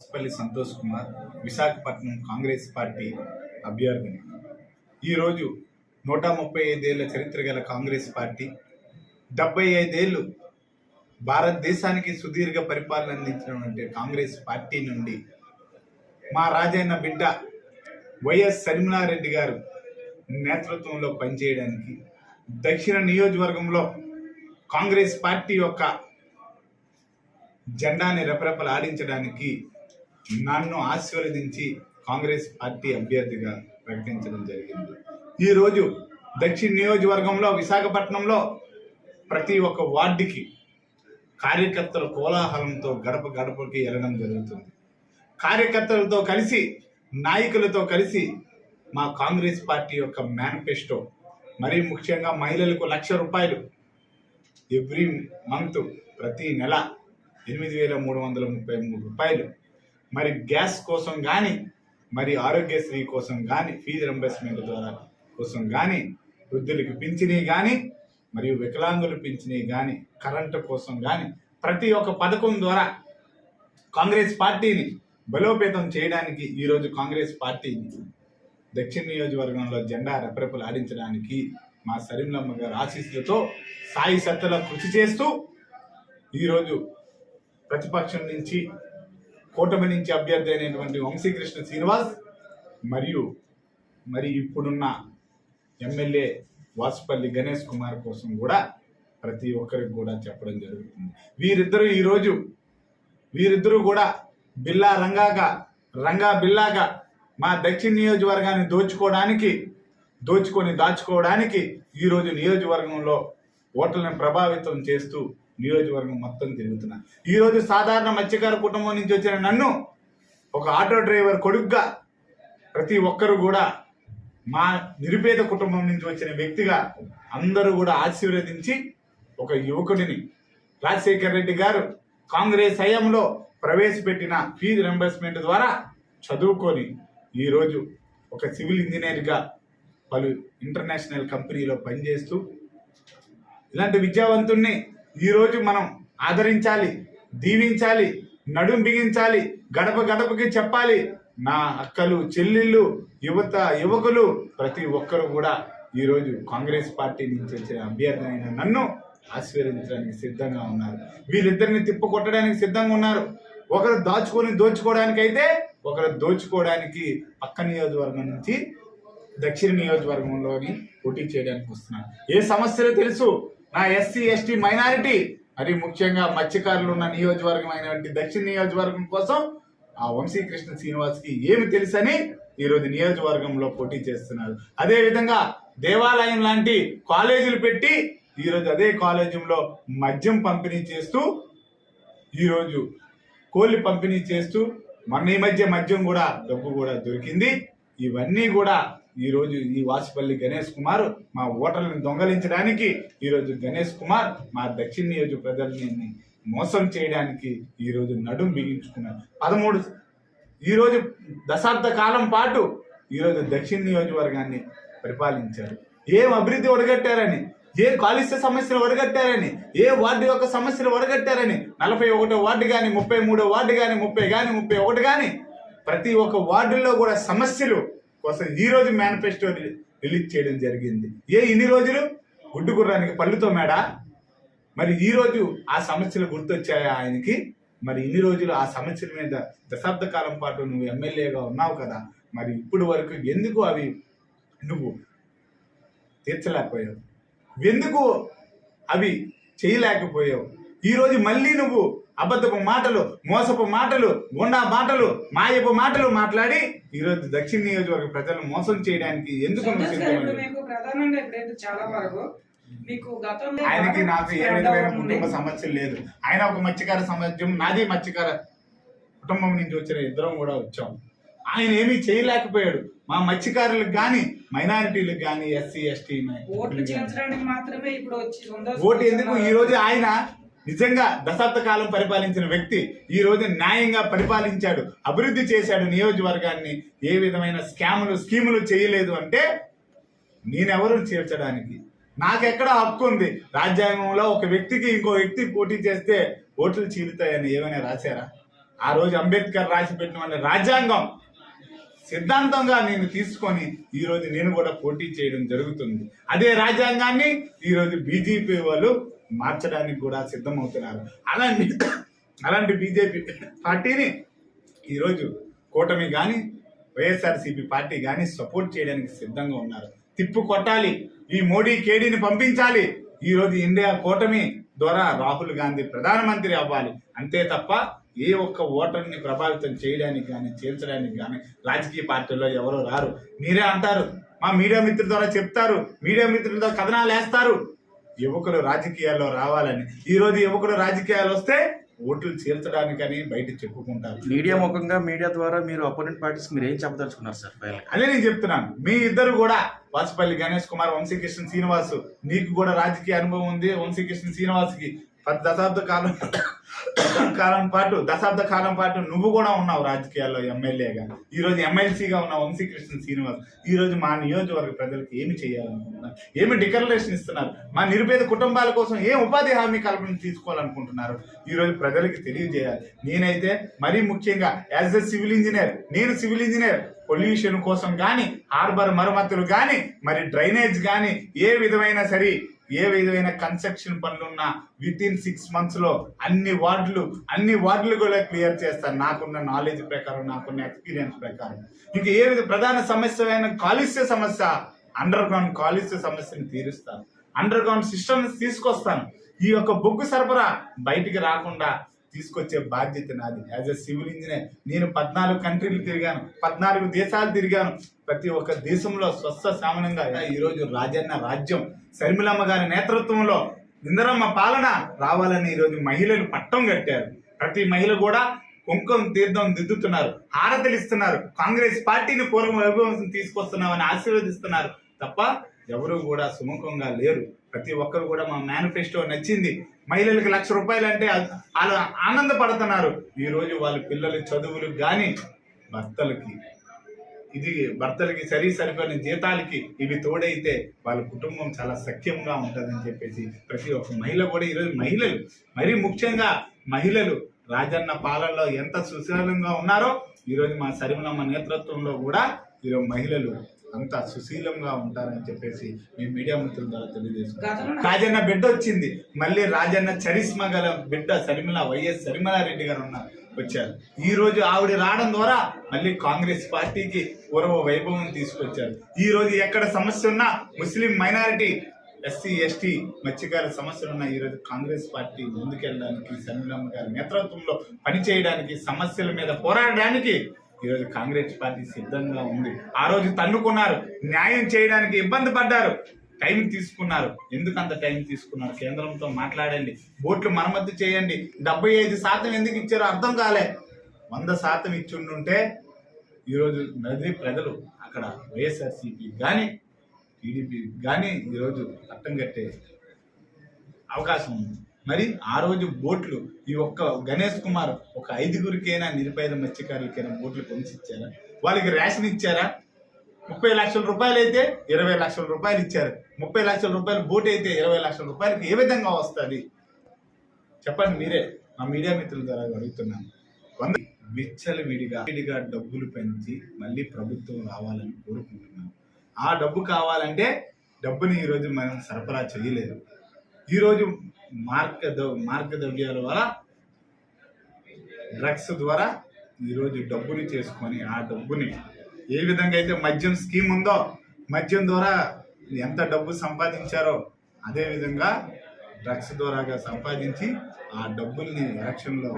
Vasupalli Santosh Kumar, Visakhapatnam Congress party అభ్యర్థిని. ఈరోజు 135 ఏళ్ల చరిత్ర గల కాంగ్రెస్ పార్టీ, 75 ఏళ్ళు భారతదేశానికి సుదీర్ఘ పరిపాలన అందించినటువంటి కాంగ్రెస్ పార్టీ నుండి మా రాజన్న బిడ్డ వైఎస్ సరిమనారెడ్డి గారు నేతృత్వంలో పనిచేయడానికి దక్షిణ నియోజకవర్గంలో కాంగ్రెస్ పార్టీ యొక్క జెండాని రెపరెపలాడించడానికి నన్ను ఆశీర్వదించి కాంగ్రెస్ పార్టీ అభ్యర్థిగా ప్రకటించడం జరిగింది. ఈరోజు దక్షిణ నియోజకవర్గంలో విశాఖపట్నంలో ప్రతి ఒక్క వార్డుకి కార్యకర్తల కోలాహలంతో గడప గడపకి వెళ్ళడం జరుగుతుంది. కార్యకర్తలతో కలిసి, నాయకులతో కలిసి మా కాంగ్రెస్ పార్టీ యొక్క మేనిఫెస్టో, మరీ ముఖ్యంగా మహిళలకు ₹1,00,000 ఎవ్రీ మంత్, ప్రతి నెల ₹8,333, మరి గ్యాస్ కోసం కానీ, మరి ఆరోగ్యశ్రీ కోసం కానీ, ఫీజు రింబర్స్మెంట్ ద్వారా కోసం కానీ, వృద్ధులకి పింఛనీ కానీ, మరియు వికలాంగులు పింఛనీ కానీ, కరెంటు కోసం కానీ, ప్రతి ఒక్క పథకం ద్వారా కాంగ్రెస్ పార్టీని బలోపేతం చేయడానికి ఈరోజు కాంగ్రెస్ పార్టీ దక్షిణ నియోజకవర్గంలో జెండా రెపరెపలు ఆడించడానికి మా సరిమలమ్మ గారి ఆశీస్సులతో సాయి సత్తల కృషి చేస్తూ ఈరోజు ప్రతిపక్షం నుంచి, కూటమి నుంచి అభ్యర్థి అయినటువంటి వంశీకృష్ణ శ్రీనివాస్ మరి ఇప్పుడున్న ఎమ్మెల్యే వాసుపల్లి గణేష్ కుమార్ కోసం కూడా ప్రతి ఒక్కరికి కూడా చెప్పడం జరుగుతుంది. వీరిద్దరూ కూడా బిల్లా రంగా బిల్లాగా మా దక్షిణ నియోజకవర్గాన్ని దాచుకోవడానికి ఈరోజు నియోజకవర్గంలో ఓట్లను ప్రభావితం చేస్తూ నియోజకవర్గం మొత్తం తిరుగుతున్నారు. ఈరోజు సాధారణ మత్స్యకార కుటుంబం నుంచి వచ్చిన నన్ను ఒక ఆటో డ్రైవర్ కొడుకుగా ప్రతి ఒక్కరు కూడా మా నిరుపేద కుటుంబం నుంచి వచ్చిన వ్యక్తిగా అందరూ కూడా ఆశీర్వదించి ఒక యువకుడిని రాజశేఖర్ రెడ్డి గారు కాంగ్రెస్ హయాంలో ప్రవేశపెట్టిన ఫీజు రింబర్స్మెంట్ ద్వారా చదువుకొని ఈరోజు ఒక సివిల్ ఇంజనీర్గా పలు ఇంటర్నేషనల్ కంపెనీలో పనిచేస్తూ ఇలాంటి విద్యావంతుణ్ణి ఈరోజు మనం ఆదరించాలి, దీవించాలి, నడుం బిగించాలి, గడప గడపకి చెప్పాలి. నా అక్కలు, చెల్లెళ్ళు, యువకులు ప్రతి ఒక్కరు కూడా ఈరోజు కాంగ్రెస్ పార్టీ నుంచి వచ్చిన అభ్యర్థి అయిన నన్ను ఆశీర్వదించడానికి సిద్ధంగా ఉన్నారు. వీళ్ళిద్దరిని తిప్పకొట్టడానికి సిద్ధంగా ఉన్నారు. ఒకరు దోచుకోవడానికైతే ఒకరు దోచుకోవడానికి పక్క నియోజకవర్గం నుంచి దక్షిణ నియోజకవర్గంలోని పోటీ చేయడానికి వస్తున్నారు. ఏ సమస్యలు తెలుసు నా ఎస్సీ ఎస్టీ మైనారిటీ, మరి ముఖ్యంగా మత్స్యకారులు ఉన్న నియోజకవర్గం అయినటువంటి దక్షిణ నియోజకవర్గం కోసం ఆ వంశీకృష్ణ శ్రీనివాస్కి ఏమి తెలుసని ఈరోజు నియోజకవర్గంలో పోటీ చేస్తున్నారు. అదేవిధంగా దేవాలయం లాంటి కాలేజీలు పెట్టి ఈరోజు అదే కాలేజీలో మద్యం పంపిణీ చేస్తూ, ఈరోజు కోళ్ళు పంపిణీ చేస్తూ, మొన్న ఈ మధ్య మద్యం కూడా డబ్బు కూడా దొరికింది. ఇవన్నీ కూడా ఈరోజు ఈ వాసుపల్లి గణేష్ కుమార్ మా ఓటర్లను దొంగలించడానికి, ఈరోజు గణేష్ కుమార్ మా దక్షిణ నియోజక ప్రజల్ని మోసం చేయడానికి ఈరోజు నడుం బిగించుకున్నారు. ఈరోజు దశాబ్ద కాలం పాటు ఈరోజు దక్షిణ నియోజకవర్గాన్ని పరిపాలించారు. ఏం అభివృద్ధి ఒడగట్టారని, ఏ కాలుష్య సమస్యలు ఒడగట్టారని, ఏ వార్డు యొక్క సమస్యలు ఒడగట్టారని, 41వ వార్డు కానీ, 33వ వార్డు కానీ, 30 కానీ, 31 కానీ, ప్రతి ఒక్క వార్డుల్లో కూడా సమస్యలు కోసం ఈరోజు మేనిఫెస్టో రిలీజ్ చేయడం జరిగింది. ఇన్ని రోజులు గుడ్డు గుర్రానికి పళ్ళుతో మేడ, మరి ఈరోజు ఆ సమస్యలు గుర్తొచ్చాయా ఆయనకి? మరి ఇన్ని రోజులు ఆ సమస్యల మీద దశాబ్ద కాలం పాటు నువ్వు ఎమ్మెల్యేగా ఉన్నావు కదా, మరి ఇప్పుడు వరకు ఎందుకు అవి నువ్వు తీర్చలేకపోయావు? ఎందుకు అవి చేయలేకపోయావు? ఈరోజు మళ్ళీ నువ్వు అబద్ధపు మాటలు, మోసపు మాటలు, గుండా మాటలు, మాయపు మాటలు మాట్లాడి ఈరోజు దక్షిణ నియోజకవర్గ ప్రజలను మోసం చేయడానికి ఎందుకు? ఆయనకి నాకు ఏ విధమైన కుటుంబ సమస్యలు లేదు. ఆయన ఒక మత్స్యకార సమాజం, నాది మత్స్యకార కుటుంబం నుంచి వచ్చిన ఇద్దరం కూడా వచ్చాం. ఆయన ఏమీ చేయలేకపోయాడు. మా మత్స్యకారులకు కానీ, మైనారిటీలకు కానీ, ఎస్సీ ఎస్టీ ఓటు ఎందుకు? ఈ రోజు ఆయన నిజంగా దశాబ్ద కాలం పరిపాలించిన వ్యక్తి ఈ రోజు న్యాయంగా పరిపాలించాడు, అభివృద్ధి చేశాడు నియోజకవర్గాన్ని. ఏ విధమైన స్కీములు చేయలేదు అంటే నేనెవరు చేర్చడానికి? నాకెక్కడ హక్కు ఉంది? రాజ్యాంగంలో ఒక వ్యక్తికి ఇంకో వ్యక్తి పోటీ చేస్తే ఓట్లు చీలుతాయని ఏమైనా రాశారా? ఆ రోజు అంబేద్కర్ రాసి పెట్టిన రాజ్యాంగం సిద్ధాంతంగా నేను తీసుకొని ఈరోజు నేను కూడా పోటీ చేయడం జరుగుతుంది. అదే రాజ్యాంగాన్ని ఈరోజు బీజేపీ వాళ్ళు మార్చడానికి కూడా సిద్ధమవుతున్నారు. అలాంటి బీజేపీ పార్టీని ఈరోజు కూటమి కానీ వైఎస్ఆర్సీపీ పార్టీ కానీ సపోర్ట్ చేయడానికి సిద్ధంగా ఉన్నారు. తిప్పు కొట్టాలి, ఈ మోడీ కేడీని పంపించాలి. ఈరోజు ఇండియా కూటమి ద్వారా రాహుల్ గాంధీ ప్రధానమంత్రి అవ్వాలి. అంతే తప్ప ఏ ఒక్క ఓటర్ని ప్రభావితం చేయడానికి కానీ చేర్చడానికి కానీ రాజకీయ పార్టీల్లో ఎవరో రారు. మీరే అంటారు, మా మీడియా మిత్రుల ద్వారా చెప్తారు, మీడియా మిత్రులతో కథనాలు వేస్తారు యువకులు రాజకీయాల్లో రావాలని. ఈరోజు యువకులు రాజకీయాలు వస్తే ఓట్లు చేర్చడానికని బయట చెప్పుకుంటారు. మీడియా ముఖంగా మీడియా ద్వారా మీరు అపోనెంట్ పార్టీస్ మీరు ఏం చెప్పదలుచుకున్నారు సార్? అదే నేను చెప్తున్నాను, మీ ఇద్దరు కూడా వాసుపల్లి గణేష్ కుమార్, వంశీకృష్ణ శ్రీనివాస్, నీకు కూడా రాజకీయ అనుభవం ఉంది. వంశీకృష్ణ శ్రీనివాస్కి దశాబ్ద కాలం పాటు నువ్వు కూడా ఉన్నావు రాజకీయాల్లో ఎమ్మెల్యేగా. ఈ రోజు ఎమ్మెల్సీగా ఉన్న వంశీకృష్ణ శ్రీనివాస్ ఈ రోజు మా నియోజకవర్గ ప్రజలకు ఏమి చేయాలనుకుంటున్నారు, ఏమి డిక్లరేషన్ ఇస్తున్నారు, మా నిరుపేద కుటుంబాల కోసం ఏం ఉపాధి హామీ కల్పన తీసుకోవాలనుకుంటున్నారు ఈ రోజు ప్రజలకి తెలియజేయాలి. నేనైతే మరీ ముఖ్యంగా యాజ్ ఎ సివిల్ ఇంజనీర్, నేను సివిల్ ఇంజనీర్ పొల్యూషన్ కోసం కానీ, హార్బర్ మరమ్మతులు కానీ, మరి డ్రైనేజ్ కానీ, ఏ విధమైన కన్స్ట్రక్షన్ పనులున్నా విత్ ఇన్ 6 months లో అన్ని వార్డులు కూడా క్లియర్ చేస్తాను. నాకున్న నాలెడ్జ్ ప్రకారం, నాకున్న ఎక్స్పీరియన్స్ ప్రకారం. ఇంకా ఏ విధ ప్రధాన సమస్య అయిన కాలుష్య సమస్య, అండర్ గ్రౌండ్ కాలుష్య సమస్యను తీరుస్తాను. అండర్ గ్రౌండ్ సిస్టమ్ తీసుకొస్తాను. ఈ యొక్క బొగ్గు సరఫరా బయటికి రాకుండా తీసుకొచ్చే బాధ్యత నాది. యాజ్ ఎ సివిల్ ఇంజనీర్ నేను 14 కంట్రీలు తిరిగాను, 14 దేశాలు తిరిగాను. ప్రతి ఒక్క దేశంలో స్వస్థ సామాన్యంగా ఈరోజు రాజన్న రాజ్యం శర్మిలమ్మ గారి నేతృత్వంలో ఇందిరమ్మ పాలన రావాలని ఈరోజు మహిళలు పట్టం కట్టారు. ప్రతి మహిళ కూడా కుంకుమ తీర్థం దిద్దుతున్నారు, హారతలు ఇస్తున్నారు, కాంగ్రెస్ పార్టీని పూర్వ వైభవం తీసుకొస్తున్నామని ఆశీర్వదిస్తున్నారు తప్ప ఎవరు కూడా సుముఖంగా లేరు. ప్రతి ఒక్కరు కూడా మా మేనిఫెస్టో నచ్చింది. మహిళలకు ₹1,00,000 అంటే వాళ్ళు ఆనందపడుతున్నారు. ఈరోజు వాళ్ళ పిల్లల చదువులకు కానీ భర్తలకి సరిపోయిన జీతాలకి ఇవి తోడైతే వాళ్ళ కుటుంబం చాలా సఖ్యంగా ఉంటుందని చెప్పేసి ప్రతి ఒక్క మహిళ కూడా ఈరోజు మరీ ముఖ్యంగా మహిళలు రాజన్న పాలనలో ఎంత సుశీలంగా ఉన్నారో ఈరోజు మా శర్మిలమ్మ నేతృత్వంలో కూడా ఈరోజు మహిళలు అంత సుశీలంగా ఉంటారని చెప్పేసి మేము మీడియా మిత్రుల ద్వారా తెలియజేస్తున్నాం. రాజన్న బిడ్డ వచ్చింది, మళ్ళీ రాజన్న చరిస్మా గల బిడ్డ వైఎస్ శర్మిలారెడ్డి గారు వచ్చారు. ఈ రోజు ఆవిడ రావడం ద్వారా మళ్ళీ కాంగ్రెస్ పార్టీకి పూర్వ వైభవం తీసుకొచ్చారు. ఈ రోజు ఎక్కడ సమస్య ఉన్నా, ముస్లిం మైనారిటీ, ఎస్సీ ఎస్టీ మత్స్యకారుల సమస్యలు ఉన్న ఈరోజు కాంగ్రెస్ పార్టీ ముందుకెళ్ళడానికి, శర్మిలమ్మ గారి నేతృత్వంలో పనిచేయడానికి, సమస్యల మీద పోరాడడానికి ఈరోజు కాంగ్రెస్ పార్టీ సిద్ధంగా ఉంది. ఆ రోజు తన్నుకున్నారు, న్యాయం చేయడానికి ఇబ్బంది పడ్డారు, టైం తీసుకున్నారు. ఎందుకు అంత టైం తీసుకున్నారు? కేంద్రంతో మాట్లాడండి, బోట్లు మరమ్మతు చేయండి. 75% ఎందుకు ఇచ్చారో అర్థం కాలే. 100% ఇచ్చిండుంటే ఈరోజు నది ప్రజలు అక్కడ వైఎస్ఆర్సీపీ కానీ టీడీపీ కానీ ఈరోజు పట్టం కట్టే అవకాశం ఉంది. మరి ఆ రోజు బోట్లు ఈ ఒక్క గణేష్ కుమార్ ఒక 5గురికైనా నిరుపేద మత్స్యకారులకైనా బోట్లు కొనిచ్చిచ్చారా? వాళ్ళకి రేషన్ ఇచ్చారా? 30 లక్షల రూపాయలు అయితే 20 లక్షల రూపాయలు ఇచ్చారు. 30 లక్షల రూపాయలు బోట్ అయితే 20 లక్షల రూపాయలకి ఏ విధంగా వస్తుంది చెప్పండి? మీరే మా మీడియా మిత్రుల ద్వారా అడుగుతున్నాను. విడిగా డబ్బులు పెంచి మళ్ళీ ప్రభుత్వం రావాలని కోరుకుంటున్నాను. ఆ డబ్బు కావాలంటే డబ్బుని ఈరోజు మనం సరఫరా చేయలేదు. ఈరోజు మార్గద్రవ్యాల వల్ల, డ్రగ్స్ ద్వారా ఈరోజు డబ్బుని చేసుకొని ఆ డబ్బుని ఏ విధంగా అయితే మద్యం స్కీమ్ ఉందో, మద్యం ద్వారా ఎంత డబ్బు సంపాదించారో అదేవిధంగా డ్రగ్స్ ద్వారా సంపాదించి ఆ డబ్బుల్ని యాక్షన్లో